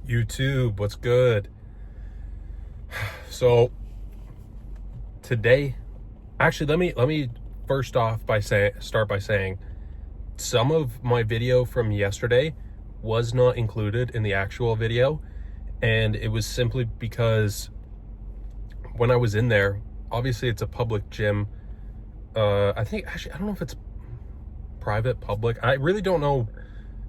YouTube, what's good? So today, actually, let me first off start by saying some of my video from yesterday was not included in the actual video, and it was simply because when I was in there, obviously it's a public gym. I think actually I don't know if it's private, public. I really don't know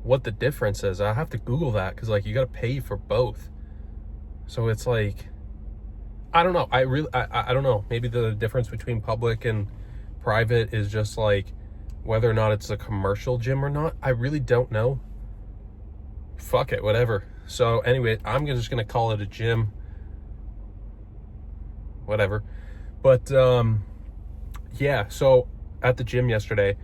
what the difference is. I have to Google that because like you got to pay for both. So it's like, I don't know. I don't know. Maybe the difference between public and private is just like whether or not it's a commercial gym or not. I really don't know. Fuck it, whatever. So anyway, I'm just gonna call it a gym. Whatever. But yeah, so at the gym yesterday,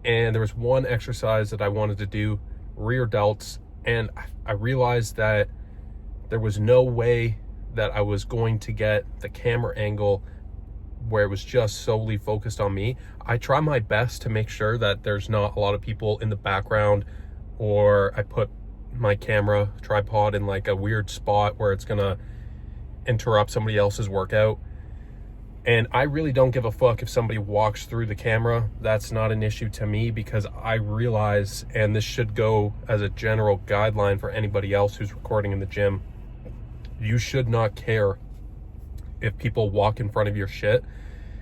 and there was one exercise that I wanted to do, rear delts, and I realized that there was no way that I was going to get the camera angle where it was just solely focused on me. I try my best to make sure that there's not a lot of people in the background, or I put my camera tripod in like a weird spot where it's gonna interrupt somebody else's workout. And I really don't give a fuck if somebody walks through the camera. That's not an issue to me, because I realize, and this should go as a general guideline for anybody else who's recording in the gym, you should not care if people walk in front of your shit,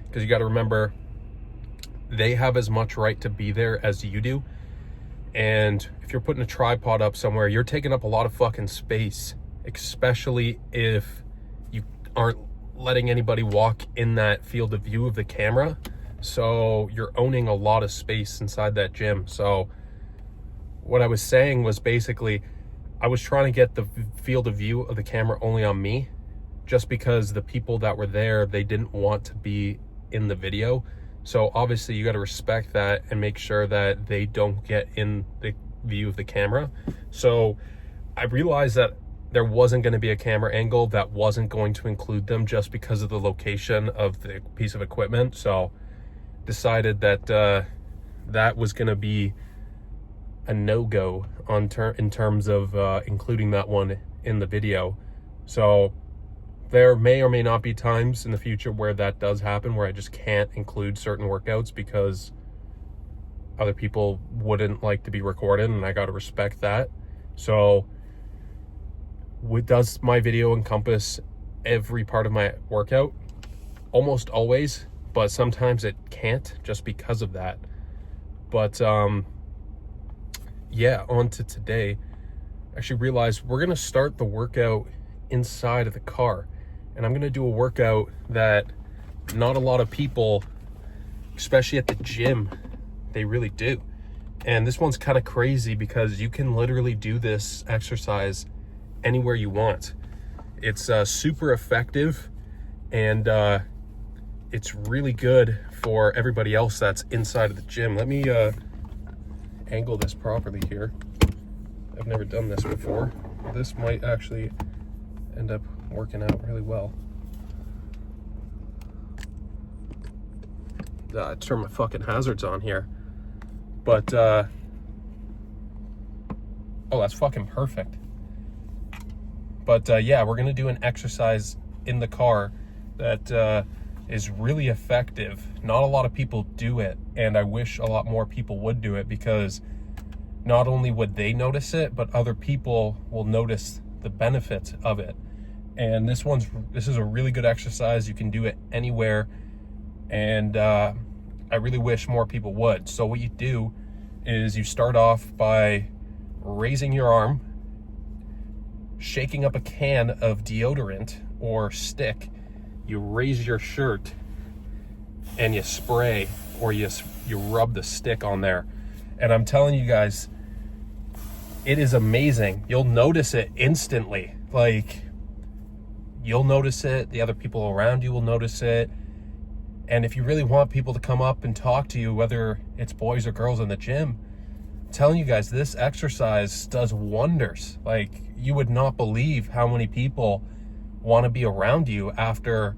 because you got to remember, they have as much right to be there as you do. And if you're putting a tripod up somewhere, you're taking up a lot of fucking space, especially if you aren't letting anybody walk in that field of view of the camera. So you're owning a lot of space inside that gym. So what I was saying was basically, I was trying to get the field of view of the camera only on me, just because the people that were there, they didn't want to be in the video. So obviously you got to respect that and make sure that they don't get in the view of the camera. So I realized that there wasn't going to be a camera angle that wasn't going to include them just because of the location of the piece of equipment. So decided that that was going to be a no-go in terms of including that one in the video. So there may or may not be times in the future where that does happen, where I just can't include certain workouts because other people wouldn't like to be recorded, and I got to respect that. So does my video encompass every part of my workout? Almost always, but sometimes it can't just because of that. But yeah, on to today. I actually realized we're gonna start the workout inside of the car, and I'm gonna do a workout that not a lot of people, especially at the gym, they really do. And this one's kind of crazy because you can literally do this exercise anywhere you want. It's super effective, and it's really good for everybody else that's inside of the gym. Let me angle this properly here. I've never done this before. This might actually end up working out really well. I turn my fucking hazards on here, but oh, that's fucking perfect. But yeah, we're gonna do an exercise in the car that is really effective. Not a lot of people do it, and I wish a lot more people would do it, because not only would they notice it, but other people will notice the benefits of it. And this is a really good exercise. You can do it anywhere, and I really wish more people would. So what you do is you start off by raising your arm, shaking up a can of deodorant or stick. You raise your shirt and you spray, or you rub the stick on there. And I'm telling you guys, it is amazing. You'll notice it instantly. Like, you'll notice it, the other people around you will notice it. And if you really want people to come up and talk to you, whether it's boys or girls in the gym, I'm telling you guys, this exercise does wonders. Like, you would not believe how many people want to be around you after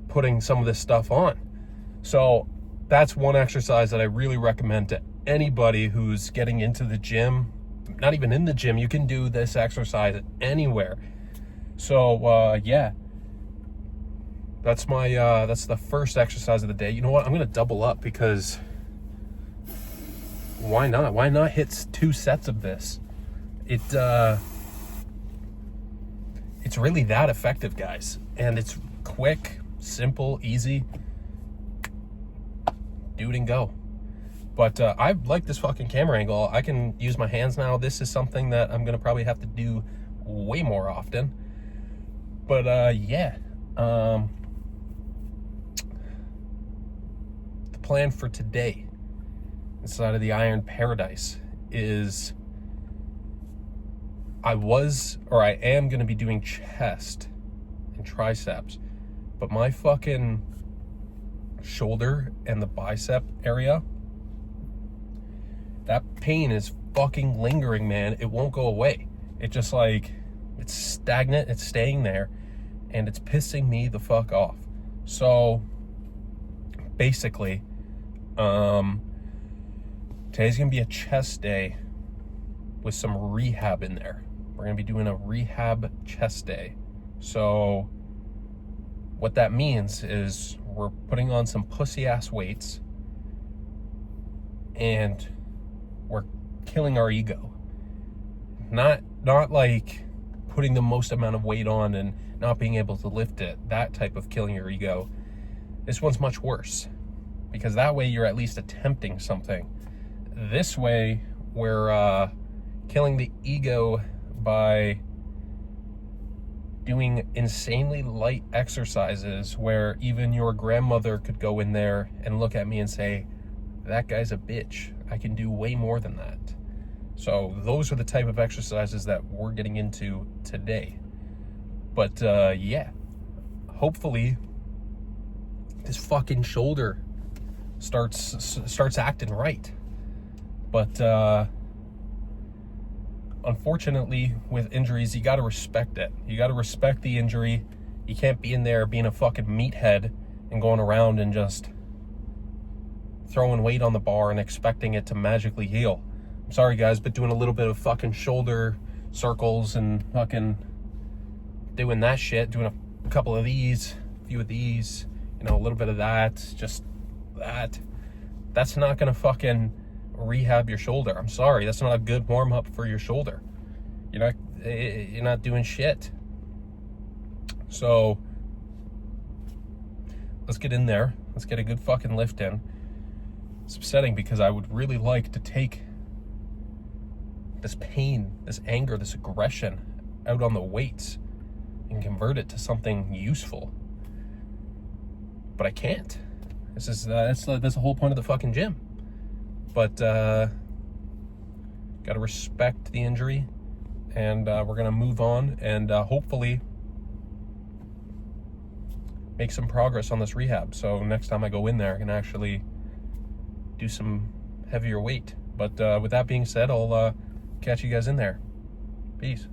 putting some of this stuff on. So that's one exercise that I really recommend to anybody who's getting into the gym not even in the gym. You can do this exercise anywhere. So yeah, that's the first exercise of the day. You know what? I'm gonna double up because why not? Why not hit 2 sets of this? It's really that effective, guys, and it's quick, simple, easy. Do it and go. But I like this fucking camera angle. I can use my hands now. This is something that I'm gonna probably have to do way more often. But yeah, the plan for today inside of the Iron Paradise is I am gonna be doing chest and triceps, but my fucking shoulder and the bicep area, that pain is fucking lingering, man. It won't go away. It just like, it's stagnant, it's staying there, and it's pissing me the fuck off. So basically, today's gonna be a chest day with some rehab in there. We're gonna be doing a rehab chest day. So what that means is we're putting on some pussy ass weights and we're killing our ego. Not like putting the most amount of weight on and not being able to lift it, that type of killing your ego. This one's much worse, because that way you're at least attempting something. This way we're killing the ego by doing insanely light exercises where even your grandmother could go in there and look at me and say, that guy's a bitch. I can do way more than that. So those are the type of exercises that we're getting into today. But yeah, hopefully this fucking shoulder starts acting right. But unfortunately, with injuries, you got to respect it. You got to respect the injury. You can't be in there being a fucking meathead and going around and just throwing weight on the bar and expecting it to magically heal. I'm sorry, guys, but doing a little bit of fucking shoulder circles and fucking doing that shit, doing a couple of these, a few of these, you know, a little bit of that, just that's not gonna fucking rehab your shoulder. I'm sorry, that's not a good warm-up for your shoulder. You're not doing shit. So let's get in there. Let's get a good fucking lift in. It's upsetting because I would really like to take this pain, this anger, this aggression out on the weights and convert it to something useful. But I can't. That's the whole point of the fucking gym. But gotta respect the injury, and we're gonna move on and hopefully make some progress on this rehab. So next time I go in there, I can actually do some heavier weight. But with that being said, I'll catch you guys in there. Peace.